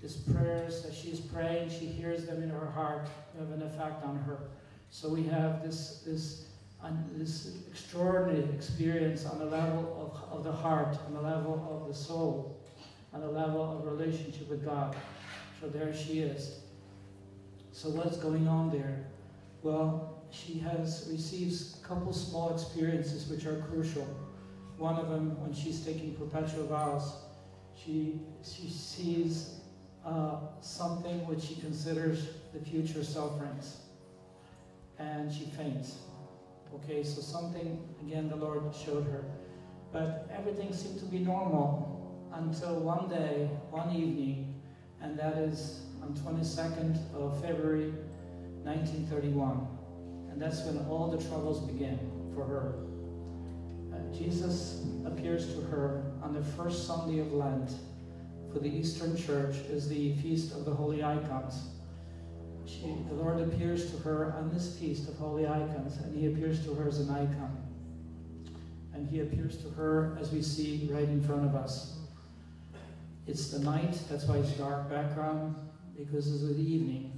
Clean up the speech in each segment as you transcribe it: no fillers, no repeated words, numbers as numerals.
these prayers that she's praying, she hears them in her heart, have an effect on her. So we have this extraordinary experience on the level of the heart, on the level of the soul, on the level of relationship with God. So there she is. So what's going on there? Well, she receives a couple small experiences which are crucial. One of them, when she's taking perpetual vows, she sees something which she considers the future sufferings, and she faints. Okay, so something, again, the Lord showed her. But everything seemed to be normal until one day, one evening, and that is on 22nd of February 1931. And that's when all the troubles began for her. Jesus appears to her on the first Sunday of Lent. For the Eastern Church is the Feast of the Holy Icons. The Lord appears to her on this Feast of Holy Icons, and He appears to her as an icon. And He appears to her as we see right in front of us. It's the night, that's why it's dark background, because it's the evening.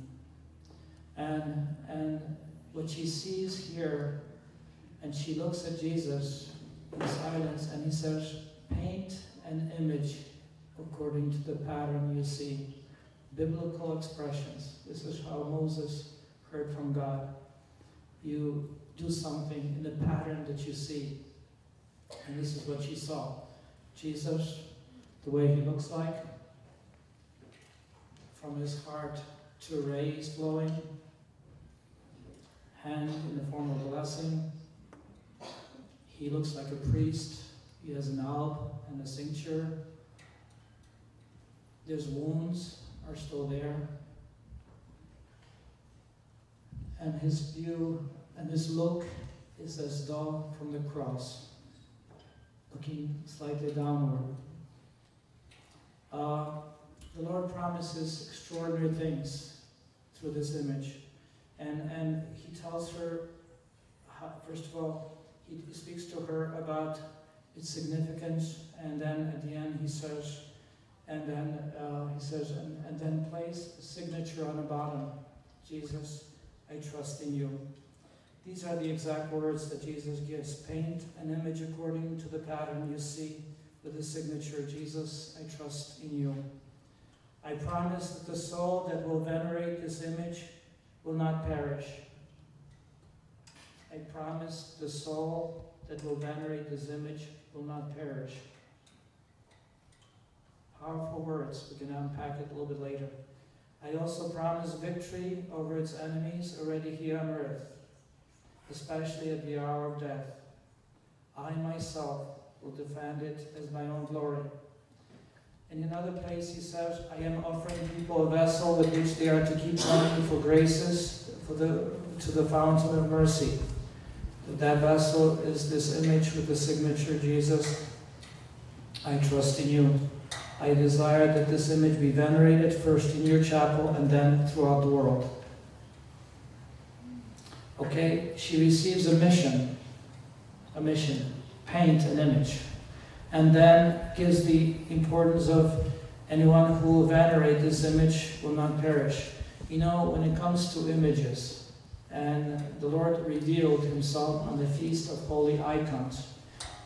And what she sees here, and she looks at Jesus in silence, and He says, paint an image according to the pattern you see. Biblical expressions. This is how Moses heard from God. You do something in the pattern that you see. And this is what she saw. Jesus, the way He looks like, from His heart to rays flowing, hand in the form of a blessing. He looks like a priest. He has an alb and a cincture. There's wounds are still there. And His view and His look is as though from the cross, looking slightly downward. The Lord promises extraordinary things through this image. And He tells her, first of all, He speaks to her about its significance, and then at the end He says, and then place a signature on the bottom. Jesus, I trust in you. These are the exact words that Jesus gives. Paint an image according to the pattern you see with the signature, Jesus, I trust in you. I promise that the soul that will venerate this image will not perish. I promise the soul that will venerate this image will not perish. Powerful words. We can unpack it a little bit later. I also promise victory over its enemies already here on earth, especially at the hour of death. I myself will defend it as my own glory. In another place He says, I am offering people a vessel with which they are to keep looking for graces to the fountain of mercy. That vessel is this image with the signature, Jesus, I trust in you. I desire that this image be venerated first in your chapel and then throughout the world. Okay, she receives a mission, paint an image, and then gives the importance of anyone who will venerate this image will not perish. You know, when it comes to images, and the Lord revealed Himself on the Feast of Holy Icons.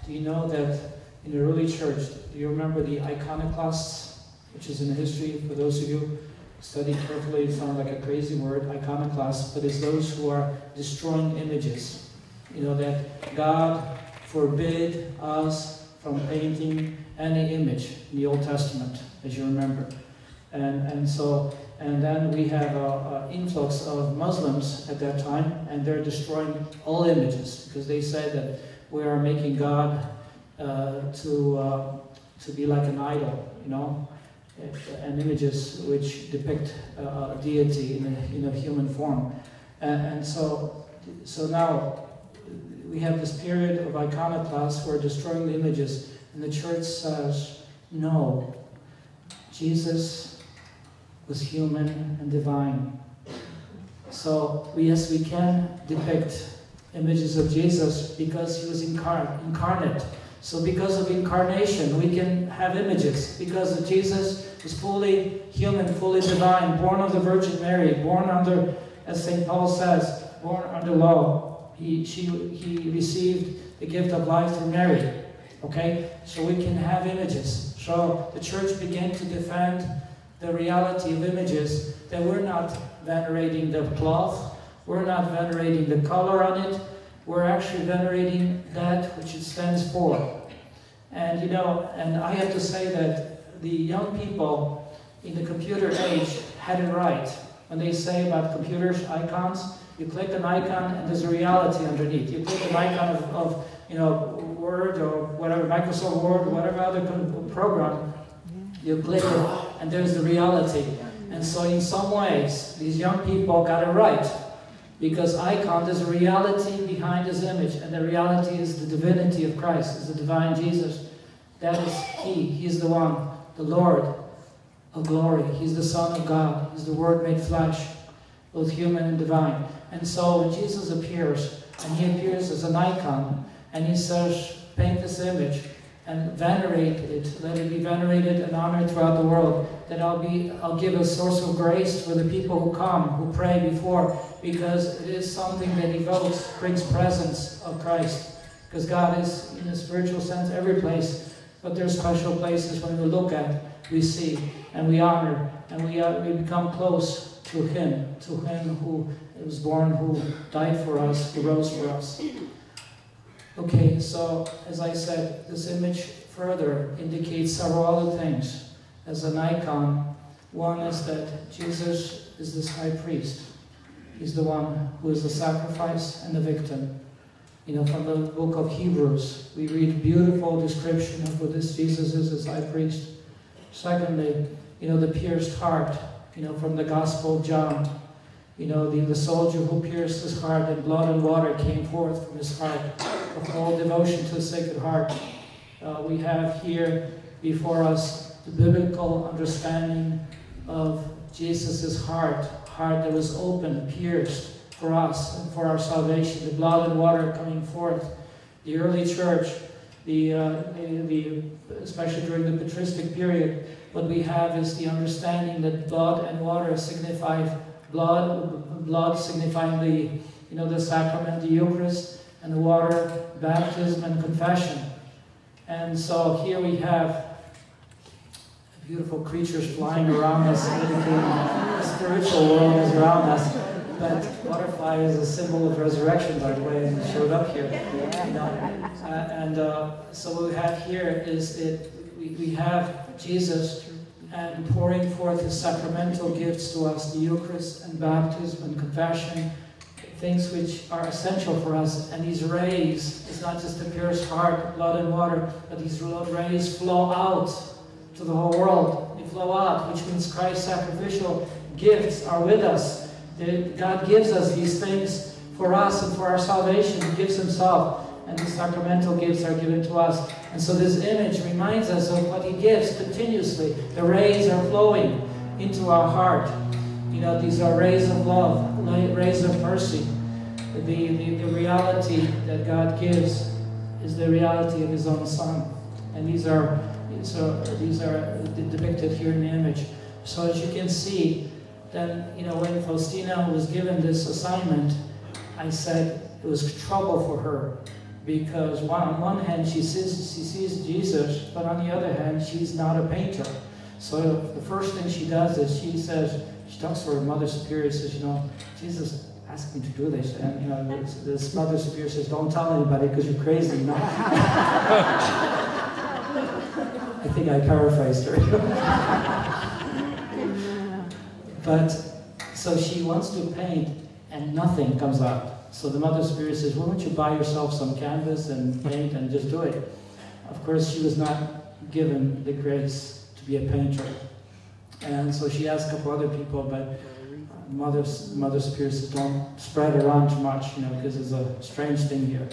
Do you know that in the early church, do you remember the iconoclasts, which is in the history, for those of you who study carefully, it sounds like a crazy word, iconoclasts, but it's those who are destroying images. You know, that God forbid us from painting any image in the Old Testament, as you remember. And then we have an influx of Muslims at that time, and they're destroying all images, because they say that we are making God to be like an idol, you know, and images which depict a deity in a human form. And so now we have this period of iconoclasts who are destroying the images, and the church says, no, Jesus was human and divine. So yes, we can depict images of Jesus because He was incarnate. So because of incarnation, we can have images. Because of Jesus She's fully human, fully divine, born of the Virgin Mary, born under, as St. Paul says, born under law. He received the gift of life through Mary. Okay? So we can have images. So the church began to defend the reality of images, that we're not venerating the cloth, we're not venerating the color on it, we're actually venerating that which it stands for. And you know, and I have to say that the young people in the computer age had it right. When they say about computers, icons, you click an icon and there's a reality underneath. You click an icon of you know, Word or whatever, Microsoft Word, whatever other program, you click it and there's the reality. And so in some ways, these young people got it right. Because icon, there's a reality behind his image, and the reality is the divinity of Christ, is the divine Jesus. That is He. He's the one, the Lord of glory. He's the Son of God. He's the Word made flesh, both human and divine. And so when Jesus appears, and He appears as an icon, and He says, paint this image and venerate it, let it be venerated and honored throughout the world, that I'll give a source of grace for the people who come, who pray before, because it is something that evokes, brings presence of Christ. Because God is, in a spiritual sense, every place, but there's special places when we look at, we see, and we honor, and we become close to Him who was born, who died for us, who rose for us. Okay, so as I said, this image further indicates several other things as an icon. One is that Jesus is this high priest. He's the one who is the sacrifice and the victim. You know, from the book of Hebrews, we read beautiful description of who this Jesus is as high priest. Secondly, you know, the pierced heart, you know, from the Gospel of John. You know, the soldier who pierced his heart, and blood and water came forth from his heart. Of all devotion to the Sacred Heart. We have here before us the biblical understanding of Jesus' heart that was open, pierced for us and for our salvation. The blood and water coming forth. The early church, especially during the patristic period, what we have is the understanding that blood and water signify blood signifying the sacrament, the Eucharist, and the water, baptism and confession. And so here we have beautiful creatures flying around us, indicating the spiritual world is around us. But butterfly is a symbol of resurrection, by the way, and it showed up here. You know? So what we have here is we have Jesus and pouring forth His sacramental gifts to us, the Eucharist and baptism and confession, things which are essential for us. And these rays, it's not just the pierced heart, blood and water, but these rays flow out to the whole world. They flow out, which means Christ's sacrificial gifts are with us. God gives us these things for us and for our salvation. He gives Himself, and the sacramental gifts are given to us. And so this image reminds us of what He gives continuously. The rays are flowing into our heart. You know, these are rays of love, rays of mercy. The reality that God gives is the reality of His own Son. And these are depicted here in the image. So as you can see, then, you know, when Faustina was given this assignment, I said it was trouble for her. Because on one hand, she sees Jesus, but on the other hand, she's not a painter. So the first thing she does is she talks to her Mother Superior, says, you know, Jesus asked me to do this. And, you know, this Mother Superior says, don't tell anybody because you're crazy, you know. I think I paraphrased her. But, so she wants to paint, and nothing comes out. So the Mother Superior says, why don't you buy yourself some canvas and paint and just do it? Of course, she was not given the grace to be a painter. And so she asked a couple other people, but Mother Superior says, don't spread around too much, you know, because it's a strange thing here.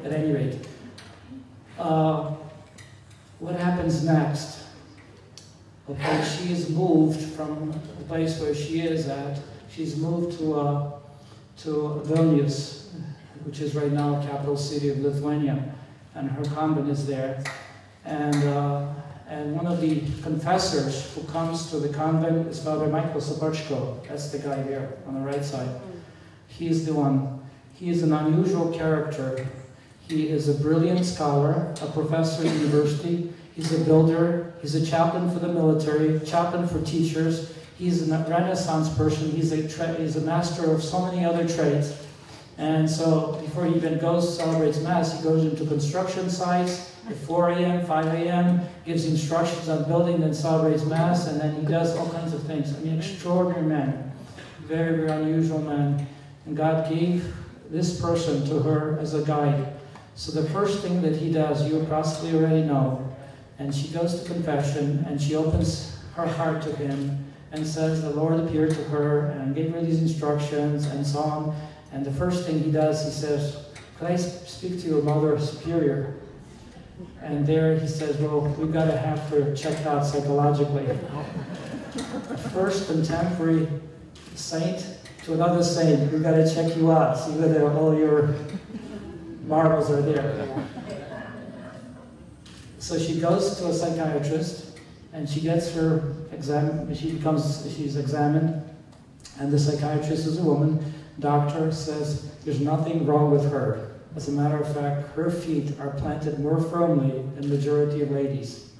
At any rate, what happens next? Okay, she is moved from the place where she is at. She's moved to Vilnius, which is right now the capital city of Lithuania, and her convent is there. And And one of the confessors who comes to the convent is Father Michael Soboczko. That's the guy there on the right side. He is the one. He is an unusual character. He is a brilliant scholar, a professor at university. He's a builder. He's a chaplain for the military, chaplain for teachers. He's a Renaissance person. He's a master of so many other trades. And so before he even celebrates Mass, he goes into construction sites at 4 a.m., 5 a.m., gives instructions on building, then celebrates Mass, and then he does all kinds of things. I mean, extraordinary man. Very, very unusual man. And God gave this person to her as a guide. So the first thing that he does, you possibly already know, and she goes to confession, and she opens her heart to him, and says the Lord appeared to her, and gave her these instructions, and so on. And the first thing he does, he says, "Could I speak to your Mother Superior?" And there he says, "Well, we've got to have her checked out psychologically." First contemporary saint to another saint, we've got to check you out, see whether all your marbles are there. So she goes to a psychiatrist, and she gets her she's examined, and the psychiatrist is a woman. Doctor says there's nothing wrong with her. As a matter of fact, her feet are planted more firmly than the majority of ladies.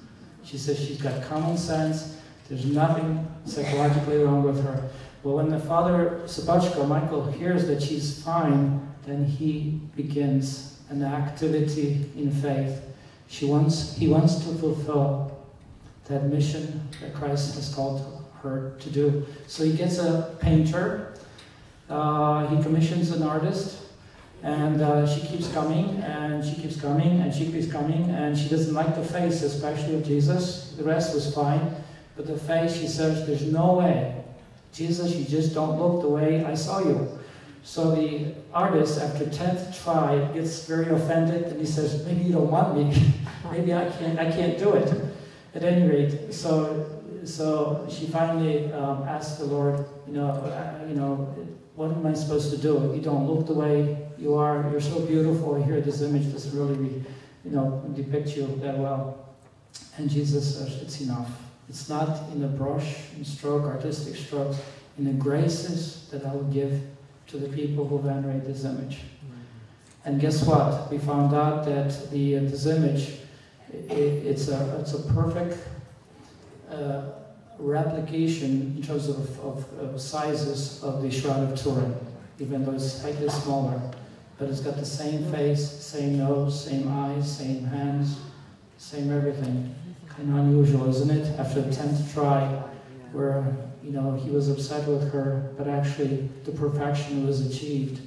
She says she's got common sense. There's nothing psychologically wrong with her. Well, when the Father Soboczko, Michael, hears that she's fine, then he begins an activity in faith. He wants to fulfill that mission that Christ has called her to do. So he gets a painter. He commissions an artist, and she keeps coming, and she keeps coming, and she keeps coming, and she doesn't like the face, especially of Jesus. The rest was fine, but the face, she says, there's no way. Jesus, you just don't look the way I saw you. So the artist, after 10th try, gets very offended, and he says, maybe you don't want me. Maybe I can't do it. At any rate, so she finally asked the Lord, what am I supposed to do? You don't look the way you are. You're so beautiful. I hear this image doesn't really, depict you that well. And Jesus says, it's enough. It's not in a brush and stroke, artistic strokes, in the graces that I will give to the people who venerate this image. And guess what? We found out that this image, it's a perfect replication in terms of sizes of the Shroud of Turin, even though it's slightly smaller. But it's got the same face, same nose, same eyes, same hands, same everything. Kind of unusual, isn't it? After the 10th try, where he was upset with her, but actually the perfection was achieved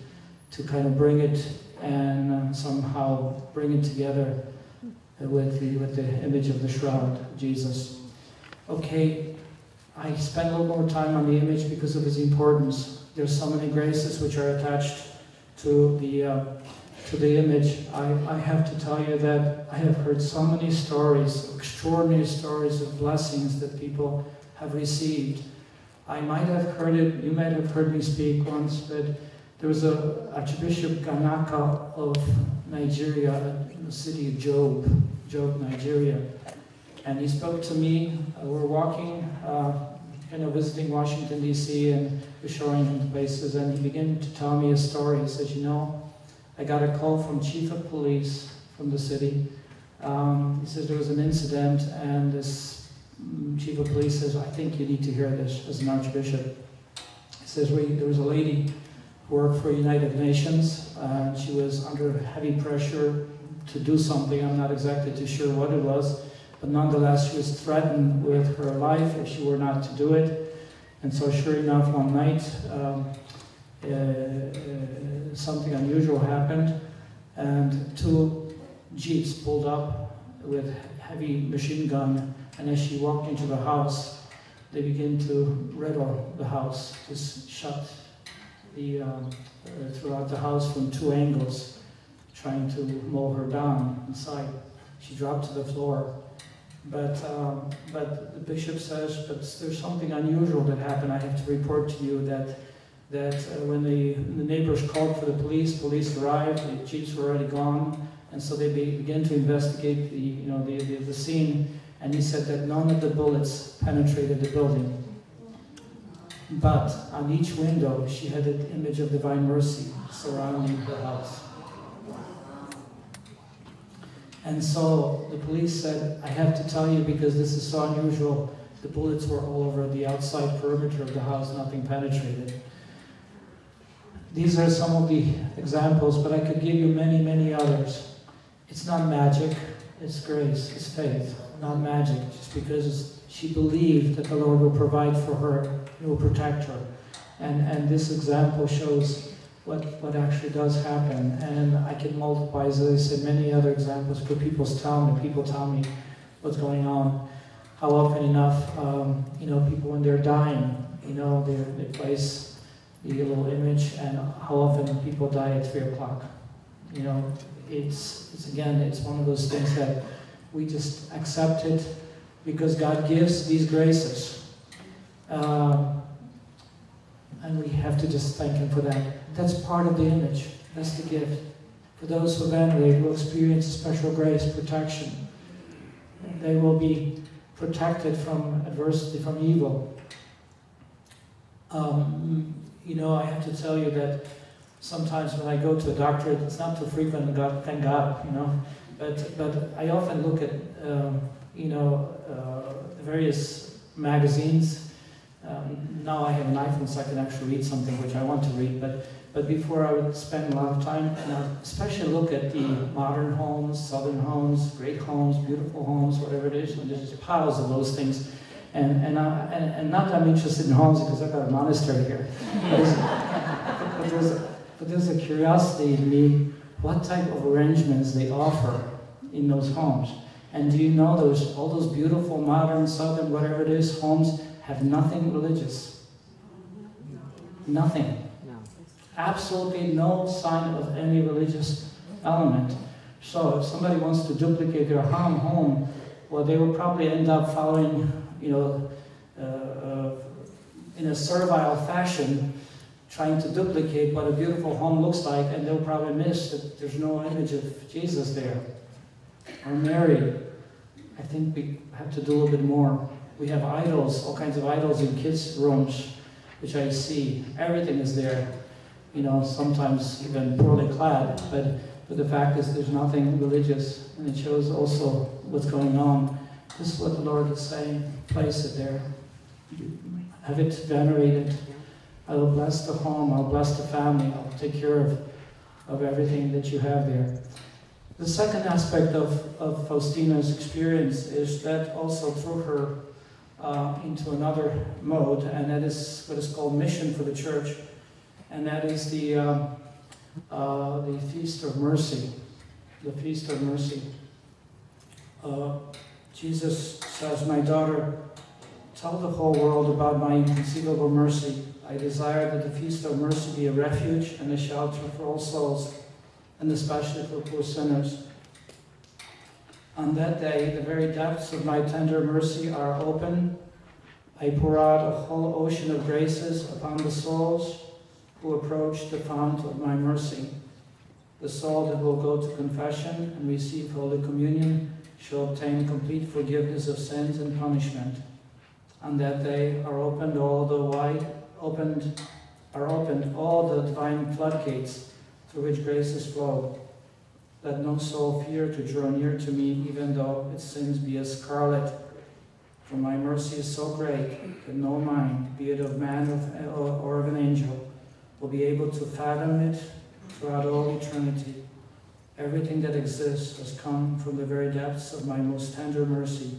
to kind of bring it and somehow bring it together with the image of the shroud, Jesus. Okay, I spent a little more time on the image because of its importance. There's so many graces which are attached to the image. I have to tell you that I have heard so many stories, extraordinary stories of blessings that people have received. I might have heard it, you might have heard me speak once, but there was Archbishop Ganaka of Nigeria, in the city of Job, Nigeria. And he spoke to me. We're walking, visiting Washington, D.C., and we're showing him places, and he began to tell me a story. He says, I got a call from Chief of Police from the city. He says there was an incident, and this Chief of Police says, I think you need to hear this as an Archbishop. He says, there was a lady who worked for United Nations, and she was under heavy pressure to do something. I'm not exactly too sure what it was. But nonetheless, she was threatened with her life if she were not to do it. And so sure enough, one night, something unusual happened, and 2 jeeps pulled up with heavy machine gun, and as she walked into the house, they began to riddle the house, just shut throughout the house from 2 angles, trying to mow her down inside. She dropped to the floor. But the bishop says, but there's something unusual that happened. I have to report to you that when the neighbors called for the police arrived, the jeeps were already gone, and so they began to investigate the scene, And he said that none of the bullets penetrated the building. But on each window, she had an image of divine mercy surrounding the house. And so the police said, I have to tell you because this is so unusual, the bullets were all over the outside perimeter of the house, nothing penetrated. These are some of the examples, but I could give you many, many others. It's not magic, it's grace, it's faith, not magic, just because she believed that the Lord will provide for her, He will protect her. And this example shows what actually does happen. And I can multiply, as I said, many other examples, because people tell me what's going on. How often enough, people when they're dying, they place the little image, and how often people die at 3 o'clock. It's one of those things that we just accept it because God gives these graces. And we have to just thank Him for that. That's part of the image. That's the gift. For those who venerate will experience special grace, protection. They will be protected from adversity, from evil. I have to tell you that sometimes when I go to a doctor, it's not too frequent, thank God, but I often look at, various magazines. Now I have an iPhone, so I can actually read something which I want to read, but before I would spend a lot of time, and I especially look at the modern homes, southern homes, great homes, beautiful homes, whatever it is, and there's just piles of those things. And not that I'm interested in homes because I've got a monastery here. But there's a curiosity in me, what type of arrangements they offer in those homes. And do you know all those beautiful, modern, southern, whatever it is, homes have nothing religious. Nothing. Absolutely no sign of any religious element. So if somebody wants to duplicate their home, well, they will probably end up following, in a servile fashion, trying to duplicate what a beautiful home looks like, and they'll probably miss that there's no image of Jesus there. Or Mary. I think we have to do a little bit more. We have idols, all kinds of idols in kids' rooms, which I see. Everything is there. Sometimes even poorly clad, but the fact is there's nothing religious, and it shows also what's going on. This is what the Lord is saying. Place it there. Have it venerated. I will bless the home. I'll bless the family. I'll take care of everything that you have there. The second aspect of Faustina's experience is that also threw her into another mode, and that is what is called mission for the church, and that is the Feast of Mercy. The Feast of Mercy. Jesus says, "My daughter, tell the whole world about my inconceivable mercy. I desire that the Feast of Mercy be a refuge and a shelter for all souls, and especially for poor sinners. On that day, the very depths of my tender mercy are open. I pour out a whole ocean of graces upon the souls who approach the fount of my mercy. The soul that will go to confession and receive Holy Communion shall obtain complete forgiveness of sins and punishment. On that day are opened all the divine floodgates through which graces flow. Let no soul fear to draw near to me, even though its sins be as scarlet. For my mercy is so great that no mind, be it of man or of an angel, will be able to fathom it throughout all eternity. Everything that exists has come from the very depths of my most tender mercy.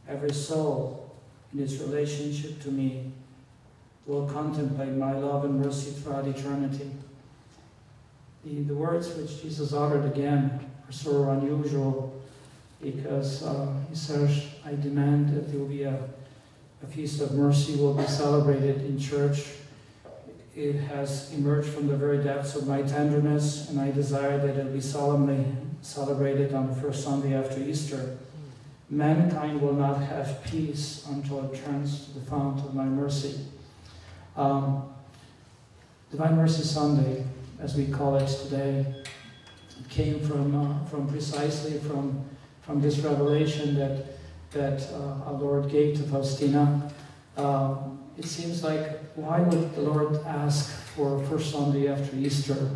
Every soul, in its relationship to me, will contemplate my love and mercy throughout eternity." The words which Jesus uttered again are so unusual because he says, I demand that there will be a Feast of Mercy will be celebrated in church. It has emerged from the very depths of my tenderness, and I desire that it will be solemnly celebrated on the first Sunday after Easter. Mankind will not have peace until it turns to the fount of my mercy. Divine Mercy Sunday, as we call it today, it came from precisely from this revelation that that our Lord gave to Faustina. It seems like, why would the Lord ask for first Sunday after Easter?